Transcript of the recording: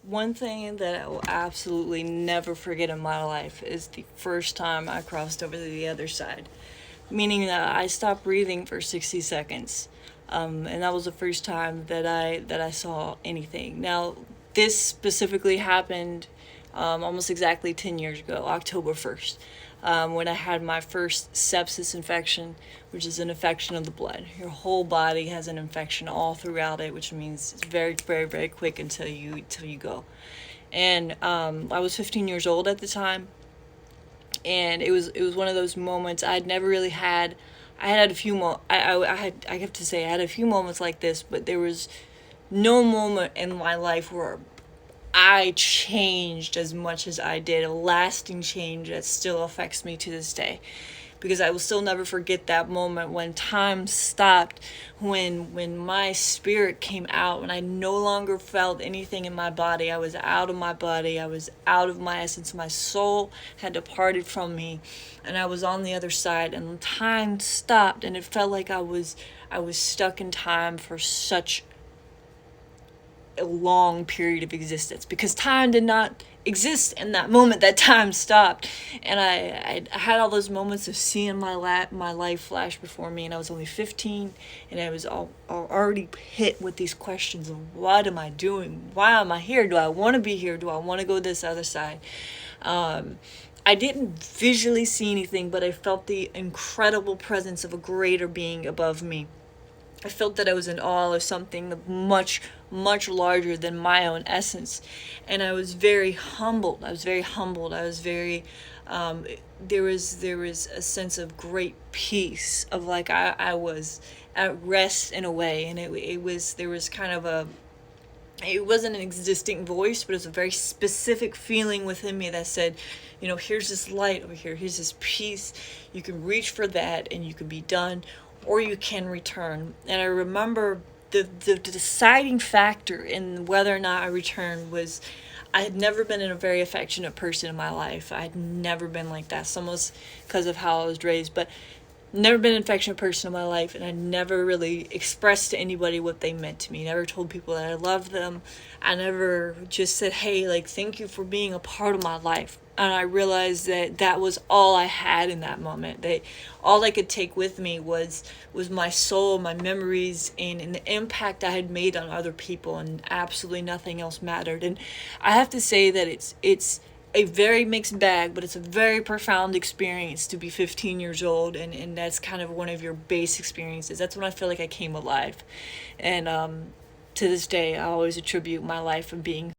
One thing that I will absolutely never forget in my life is the first time I crossed over to the other side, meaning that I stopped breathing for 60 seconds. And that was the first time that I saw anything. Now, this specifically happened almost exactly 10 years ago, October 1st, when I had my first sepsis infection, which is an infection of the blood. Your whole body has an infection all throughout it, which means it's very, very, very quick until you go. And I was 15 years old at the time, and it was one of those moments I'd never really had. I had a few I have to say I had a few moments like this, but there was no moment in my life where I changed as much as I did, a lasting change that still affects me to this day. Because I will still never forget that moment when time stopped, when my spirit came out, when I no longer felt anything in my body. I was out of my body, I was out of my essence. My soul had departed from me, and I was on the other side, and time stopped, and it felt like I was stuck in time for such a long period of existence, because time did not exist in that moment that time stopped. And I had all those moments of seeing my life flash before me, and I was only 15, and I was already hit with these questions of what am I doing, why am I here, do I want to be here, do I want to go this other side. I didn't visually see anything, but I felt the incredible presence of a greater being above me. I felt that I was in awe of something much, much larger than my own essence. And I was very humbled. I was very humbled. I was very, there was a sense of great peace, of like I was at rest in a way. And there was kind of it wasn't an existing voice, but it was a very specific feeling within me that said, here's this light over here, here's this peace. You can reach for that and you can be done, or you can return. And I remember the deciding factor in whether or not I returned was I had never been a very affectionate person in my life. I had never been like that. Some was because of how I was raised, but never been an affectionate person in my life, and I never really expressed to anybody what they meant to me. Never told people that I loved them. I never just said, hey, like, thank you for being a part of my life. And I realized that that was all I had in that moment. That all I could take with me was my soul, my memories, and the impact I had made on other people, and absolutely nothing else mattered. And I have to say that it's a very mixed bag, but it's a very profound experience to be 15 years old, and that's kind of one of your base experiences. That's when I feel like I came alive. And to this day, I always attribute my life of being